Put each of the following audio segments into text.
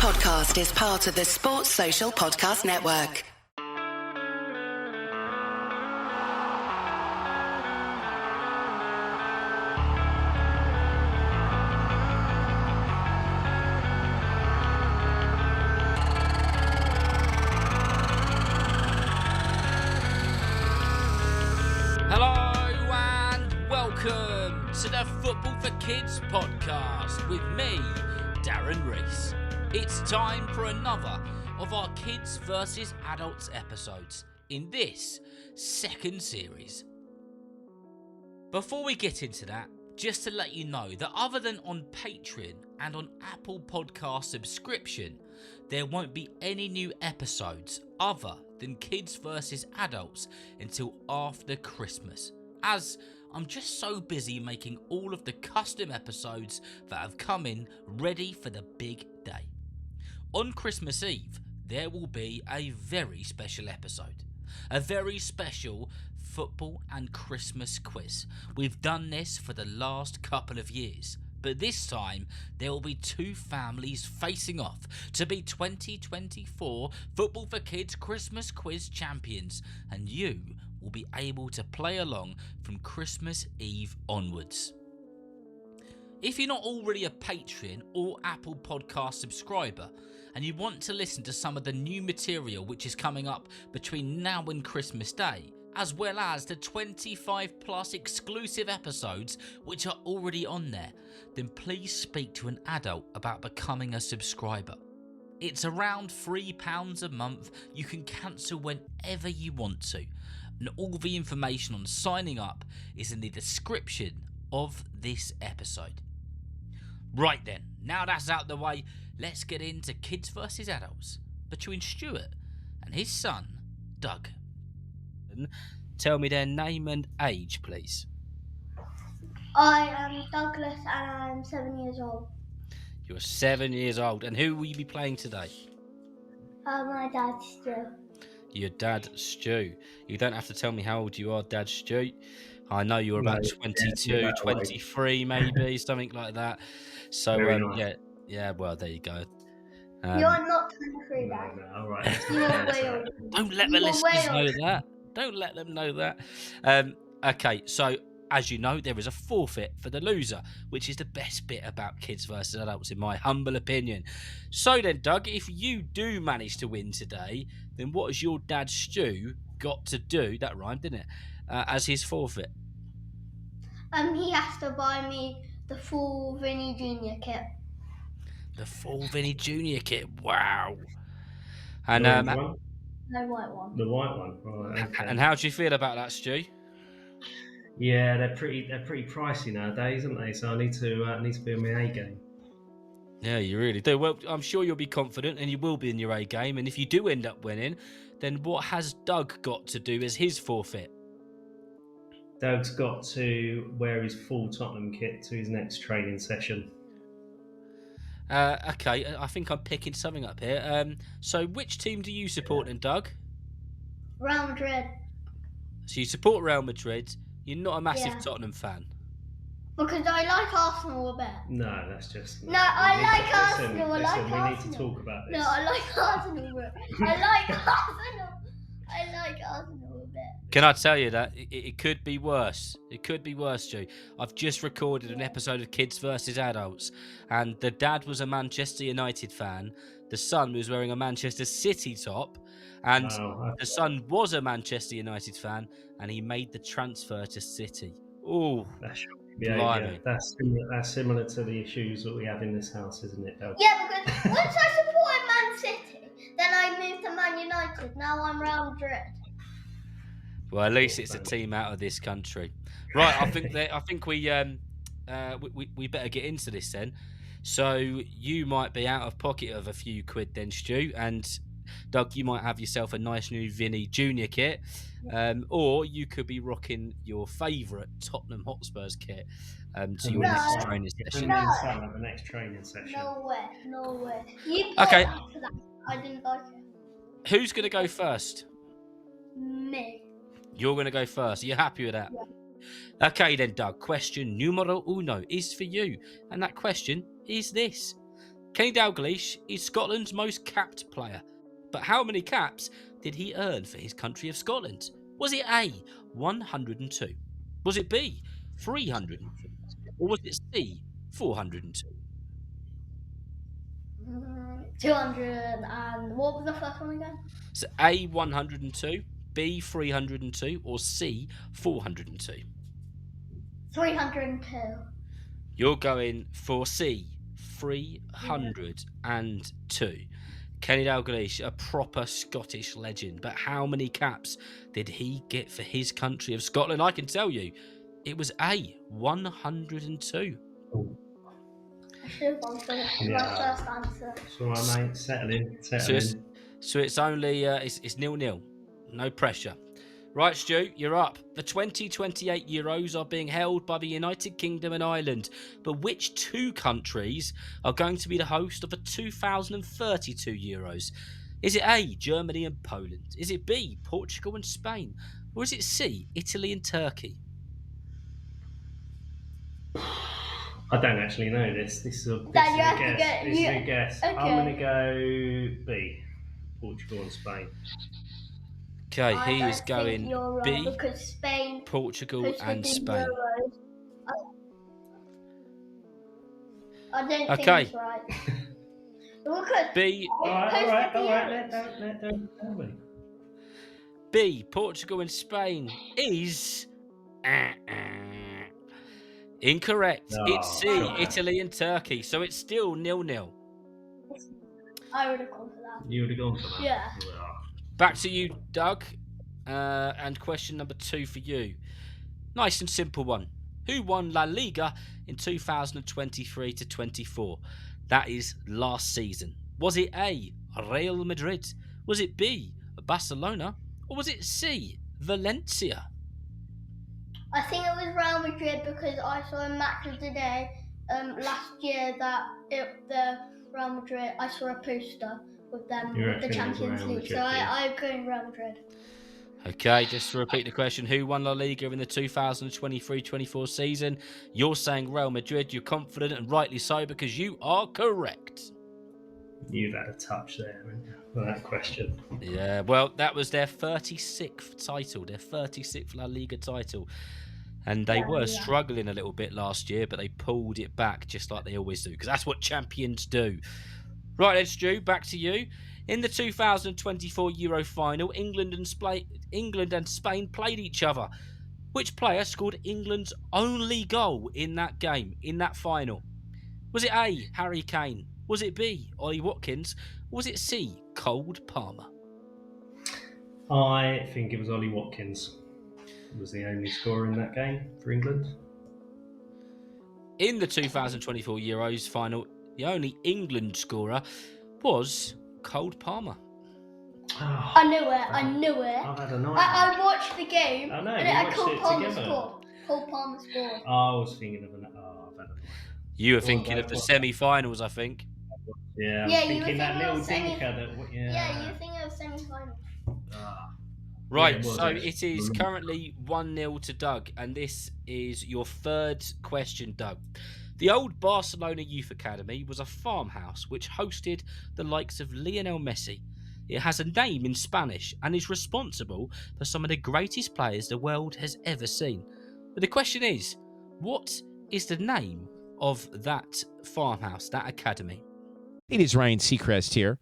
podcast is part of the Sports Social Podcast Network. Hello and welcome to the Football for Kids podcast with me, Darren Rees. It's time for another of our Kids versus Adults episodes in this second series. Before we get into that, just to let you know that other than on Patreon and on Apple Podcast subscription, there won't be any new episodes other than Kids versus Adults until after Christmas, as I'm just so busy making all of the custom episodes that have come in ready for the big day. On Christmas Eve, there will be a very special episode, a very special football and Christmas quiz. We've done this for the last couple of years, but this time there will be two families facing off to be 2024 Football for Kids Christmas Quiz champions, and you will be able to play along from Christmas Eve onwards. If you're not already a Patreon or Apple Podcast subscriber and you want to listen to some of the new material which is coming up between now and Christmas Day, as well as the 25 plus exclusive episodes which are already on there, then please speak to an adult about becoming a subscriber. It's around £3 a month. You can cancel whenever you want to, and all the information on signing up is in the description of this episode. Right then, now that's out the way, let's get into Kids versus Adults between Stuart and his son, Doug. Tell me their name and age, please. I am Douglas and I'm 7 years old. You're 7 years old, and who will you be playing today? My dad's Stu. Your dad, Stu. You don't have to tell me how old you are, Dad Stu. I know you're about 22, 23 maybe, something like that. So, yeah, well, there you go. You're not 23, Dad. No, all right. You are way older. Don't let the listeners know that. Don't let them know that. Okay, so as you know, there is a forfeit for the loser, which is the best bit about Kids versus Adults, in my humble opinion. So then, Doug, if you do manage to win today, then what has your dad, Stu, got to do, that rhymed, didn't it, as his forfeit? He has to buy me the full Vinny Junior kit. The full Vinny Junior kit, wow. And The white one. The white one, right? Okay. And how do you feel about that, Stu? Yeah, they're pretty pricey nowadays, aren't they? So I need to be on my A game. Yeah, you really do. Well, I'm sure you'll be confident, and you will be in your A game. And if you do end up winning, then what has Doug got to do as his forfeit? Doug's got to wear his full Tottenham kit to his next training session. Okay, I think I'm picking something up here. So which team do you support then, Doug? Real Madrid. So you support Real Madrid. You're not a massive Yeah. Tottenham fan. Because I like Arsenal a bit. No, that's just... No, I like Arsenal. Arsenal. I like We Arsenal. need to talk about this. No, I like Arsenal, bro. I like Arsenal. I like Arsenal a bit. Can I tell you that it could be worse? It could be worse, Stu. I've just recorded an episode of Kids versus Adults, and the dad was a Manchester United fan. The son was wearing a Manchester City top, and the son was a Manchester United fan, and he made the transfer to City. Oh, That's similar to the issues that we have in this house, isn't it, Doug? Yeah, because once I supported Man City, then I moved to Man United. Now I'm Real Madrid. Well, at least it's a team out of this country, right? I think we better get into this then. So you might be out of pocket of a few quid then, Stu, and Doug, you might have yourself a nice new Vinny Junior kit, or you could be rocking your favourite Tottenham Hotspurs kit to your next training session. The next training session. No way. You Okay. after that. I didn't like it. Who's going to go first? Me. You're going to go first. Are you happy with that? Yeah. Okay then, Doug. Question numero uno is for you. And that question is this. Kenny Dalglish is Scotland's most capped player. But how many caps did he earn for his country of Scotland? Was it A, 102? Was it B, 302? Or was it C, 402? 200 and what was the first one again? So A, 102, B, 302, or C, 402? 302. You're going for C, 302. Kenny Dalglish, a proper Scottish legend. But how many caps did he get for his country of Scotland? I can tell you, it was A, 102. I should have gone for my first answer. So I mate, settle in. So it's only it's 0-0. No pressure. Right, Stu, you're up. The 2028 Euros are being held by the United Kingdom and Ireland. But which two countries are going to be the host of the 2032 Euros? Is it A, Germany and Poland? Is it B, Portugal and Spain? Or is it C, Italy and Turkey? I don't actually know this. This is a guess. Okay. I'm going to go B, Portugal and Spain. Okay, he is going B, because Spain, Portugal and Spain. I don't think it's right. B. All right. Let them tell me. B, Portugal and Spain is incorrect. It's C, Italy and Turkey. So it's still 0-0. I would have gone for that. You would have gone for that? Yeah. Back to you, Doug. And question number 2 for you. Nice and simple one. Who won La Liga in 2023-24? That is last season. Was it A, Real Madrid? Was it B, Barcelona? Or was it C, Valencia? I think it was Real Madrid because I saw a match of the day last year that the Real Madrid, I saw a poster with them with the Champions League. So I'm going Real Madrid. Okay, just to repeat the question, who won La Liga in the 2023-24 season? You're saying Real Madrid. You're confident, and rightly so, because you are correct. You've had a touch there, haven't you, for that question. Yeah, well, that was their 36th title, their 36th La Liga title. And they were struggling a little bit last year, but they pulled it back just like they always do, because that's what champions do. Right then, Stu, back to you. In the 2024 Euro final, England and Spain played each other. Which player scored England's only goal in that game, in that final? Was it A, Harry Kane? Was it B, Ollie Watkins? Or was it C, Cole Palmer? I think it was Ollie Watkins. He was the only scorer in that game for England. In the 2024 Euros final, the only England scorer was Cole Palmer. Oh, I knew it. I've had a nightmare. I watched the game. I know, and Cole Palmer scored. Cole Palmer scored. I was thinking of I've had a nightmare. You were thinking of the semi-finals, I think. Yeah, Yeah, I'm thinking that little dinker Yeah, you were thinking of semi-finals. Right, so it is currently 1-0 to Doug, and this is your third question, Doug. The old Barcelona Youth Academy was a farmhouse which hosted the likes of Lionel Messi. It has a name in Spanish and is responsible for some of the greatest players the world has ever seen. But the question is, what is the name of that farmhouse, that academy? It is Ryan Seacrest here.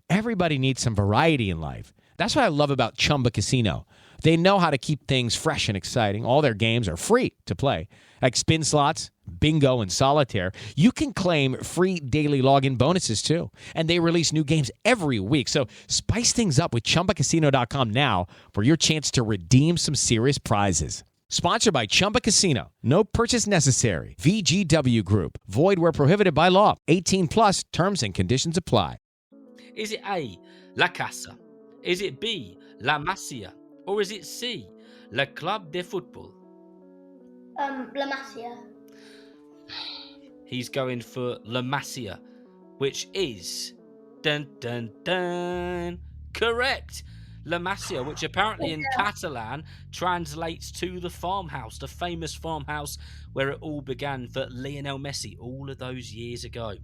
Everybody needs some variety in life. That's what I love about Chumba Casino. They know how to keep things fresh and exciting. All their games are free to play, like spin slots, bingo, and solitaire. You can claim free daily login bonuses, too. And they release new games every week. So spice things up with ChumbaCasino.com now for your chance to redeem some serious prizes. Sponsored by Chumba Casino. No purchase necessary. VGW Group. Void where prohibited by law. 18 plus terms and conditions apply. Is it A, La Casa? Is it B, La Masia? Or is it C, Le Club de Football? La Masia. He's going for La Masia, which is correct. La Masia, which apparently in Catalan translates to the farmhouse, the famous farmhouse where it all began for Lionel Messi all of those years ago.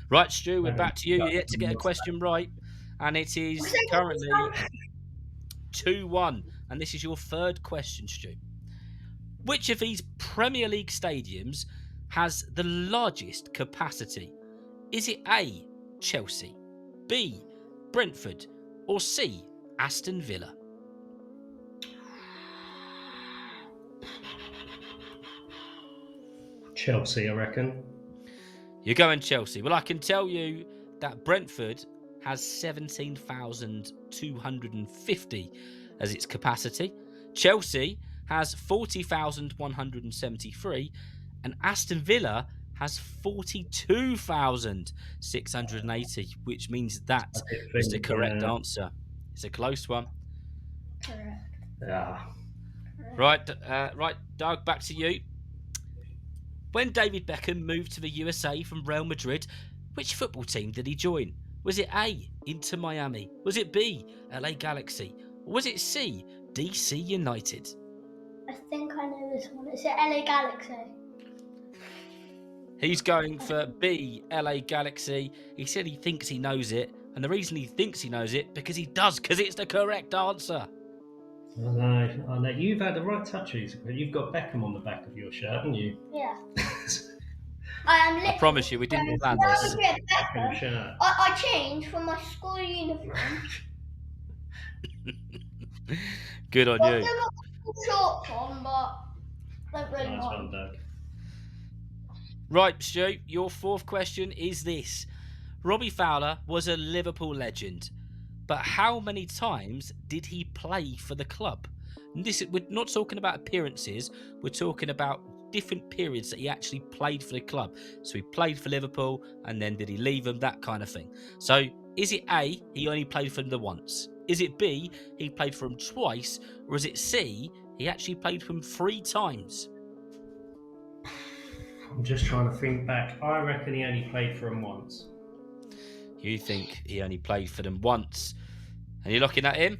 Right, Stu, we're back to you. You're yet to get a question right. And it is currently 2-1. And this is your third question, Stu. Which of these Premier League stadiums has the largest capacity? Is it A, Chelsea, B, Brentford, or C, Aston Villa? Chelsea, I reckon. You're going Chelsea. Well, I can tell you that Brentford has 17,250 as its capacity. Chelsea has 40,173, and Aston Villa has 42,680, which means that is the correct answer. It's a close one. Correct. Yeah. Right, Doug, back to you. When David Beckham moved to the USA from Real Madrid, which football team did he join? Was it A, Inter Miami? Was it B, LA Galaxy? Or was it C, DC United? I think I know this one. Is it LA Galaxy? He's going for B, LA Galaxy. He said he thinks he knows it, and the reason he thinks he knows it, because he does, because it's the correct answer. I know. You've had the right touches. You've got Beckham on the back of your shirt, haven't you? Yeah. I promise you, we didn't plan this. I changed from my school uniform. Good on you. I've still got shorts on, but don't really Nice mind. one, Doug. Right, Stu, your fourth question is this. Robbie Fowler was a Liverpool legend, but how many times did he play for the club? And we're not talking about appearances, we're talking about different periods that he actually played for the club. So he played for Liverpool, and then did he leave them, that kind of thing. So is it A, he only played for them once? Is it B, he played for them twice? Or is it C, he actually played for them 3 times? I'm just trying to think back. I reckon he only played for him once. You think he only played for them once? And you're looking at him?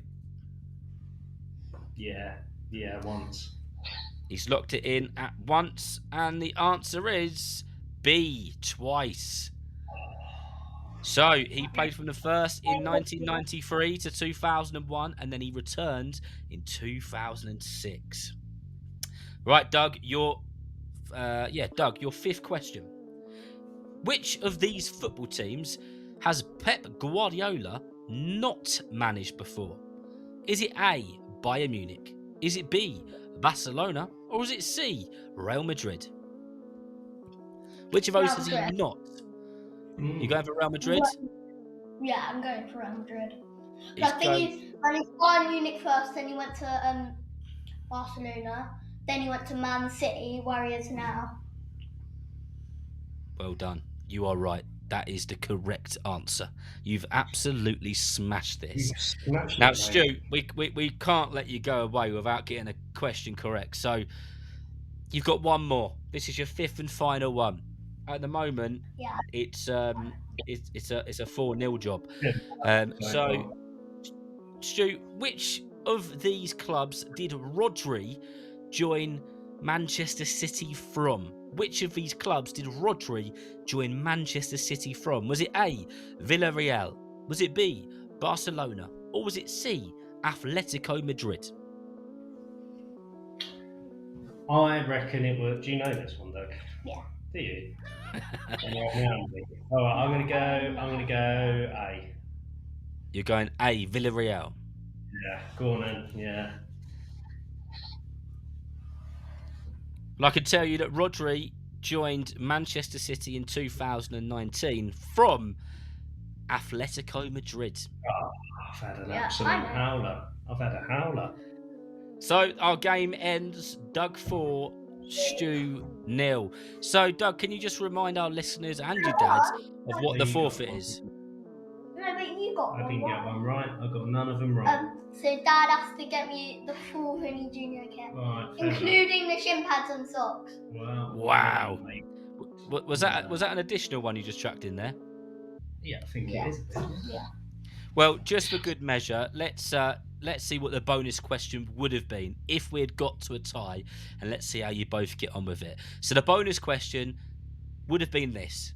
Yeah, once. He's locked it in at once, and the answer is B, twice. So he played from the first in 1993 to 2001, and then he returned in 2006. Right, Doug, your fifth question. Which of these football teams has Pep Guardiola not managed before? Is it A, Bayern Munich? Is it B, Barcelona? Or is it C, Real Madrid? Which of those has he not? You going for Real Madrid? Yeah, I'm going for Real Madrid. He's I think he's Bayern Munich first, then he went to Barcelona, then he went to Man City, where he is now. Well done. You are right. That is the correct answer. You've absolutely smashed this. Now, Stu, we can't let you go away without getting a question correct. So you've got one more. This is your fifth and final one. At the moment, it's a 4-0 job. So, Stu, which of these clubs did Rodri join Manchester City from? Which of these clubs did Rodri join Manchester City from? Was it A, Villarreal? Was it B, Barcelona? Or was it C, Atletico Madrid? I reckon it was. Do you know this one, Doug? Yeah. Do you? All right, I'm gonna go A. You're going A, Villarreal. Yeah, go on then. Yeah. Well, I can tell you that Rodri joined Manchester City in 2019 from Atletico Madrid. Oh, I've had an absolute howler. I've had a howler. So our game ends. Doug 4, Stu 0. So, Doug, can you just remind our listeners and your dads of what the forfeit is? No, but you got one. I didn't get one right. I got none of them right. So Dad has to get me the full Rooney Junior kit, Right, including the shin pads and socks. Wow. Was that an additional one you just chucked in there? Yeah, I think it is. Yeah. Well, just for good measure, let's see what the bonus question would have been if we had got to a tie, and let's see how you both get on with it. So the bonus question would have been this: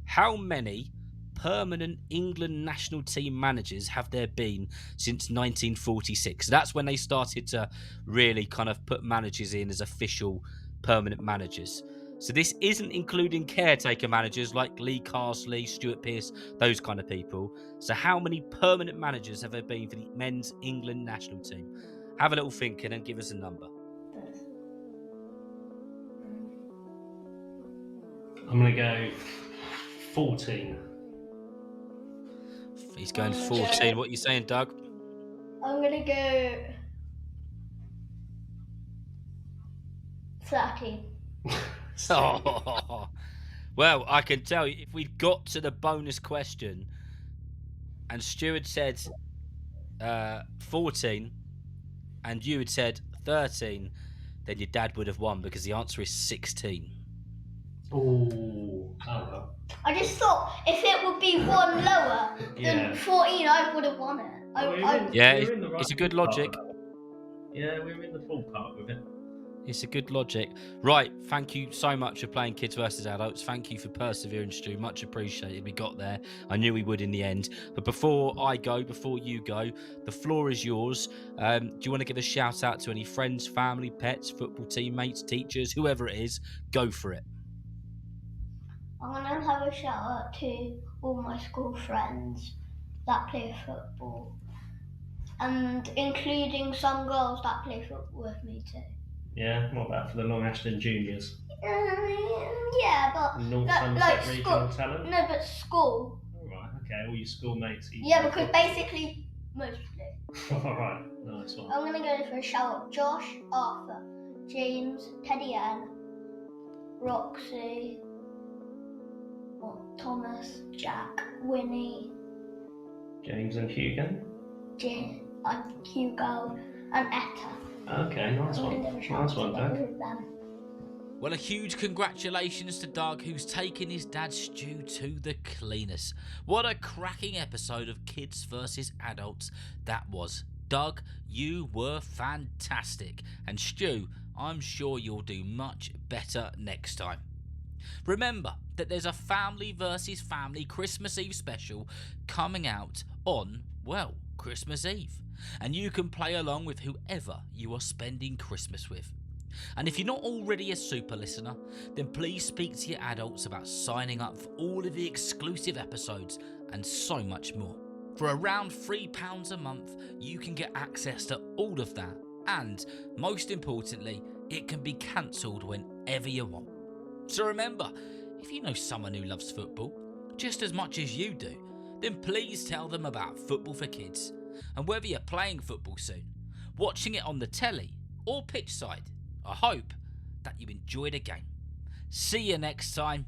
How many permanent England national team managers have there been since 1946? That's when they started to really kind of put managers in as official permanent managers. So this isn't including caretaker managers like Lee Carsley, Stuart Pearce, those kind of people. So how many permanent managers have there been for the men's England national team? Have a little think and then give us a number. I'm going to go 14. He's going 14. What are you saying, Doug? I'm going to go 13. Oh. Well, I can tell you, if we'd got to the bonus question and Stuart said 14 and you had said 13, then your dad would have won because the answer is 16. Oh well. I just thought if it would be one lower than 14, I would have won it. It's a good logic. Yeah, we're in the full part with it. It's a good logic. Right, thank you so much for playing Kids versus Adults. Thank you for persevering, Stu. Much appreciated. We got there. I knew we would in the end. But before you go, the floor is yours. Do you want to give a shout out to any friends, family, pets, football teammates, teachers, whoever it is? Go for it. I'm going to have a shout out to all my school friends that play football, and including some girls that play football with me too. Yeah, what about for the Long Ashton Juniors? Yeah, but North Somerset Regional school. Talent? No, but school. Alright, okay, all your schoolmates. Yeah, because basically, mostly. Alright, nice one. I'm going to go for a shout out. Josh, Arthur, James, Teddy Ann, Roxy, Thomas, Jack, Winnie, James and Hugo? Hugo, and Etta. Okay, nice one. Nice one, Doug. Well, a huge congratulations to Doug, who's taken his dad Stu to the cleaners. What a cracking episode of Kids versus Adults that was. Doug, you were fantastic. And Stu, I'm sure you'll do much better next time. Remember that there's a family versus family Christmas Eve special coming out on, well, Christmas Eve. And you can play along with whoever you are spending Christmas with. And if you're not already a super listener, then please speak to your adults about signing up for all of the exclusive episodes and so much more. For around £3 a month, you can get access to all of that. And most importantly, it can be cancelled whenever you want. So remember, if you know someone who loves football just as much as you do, then please tell them about Football for Kids. And whether you're playing football soon, watching it on the telly or pitch side, I hope that you enjoyed the game. See you next time.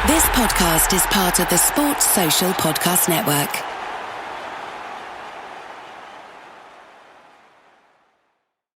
This podcast is part of the Sports Social Podcast Network.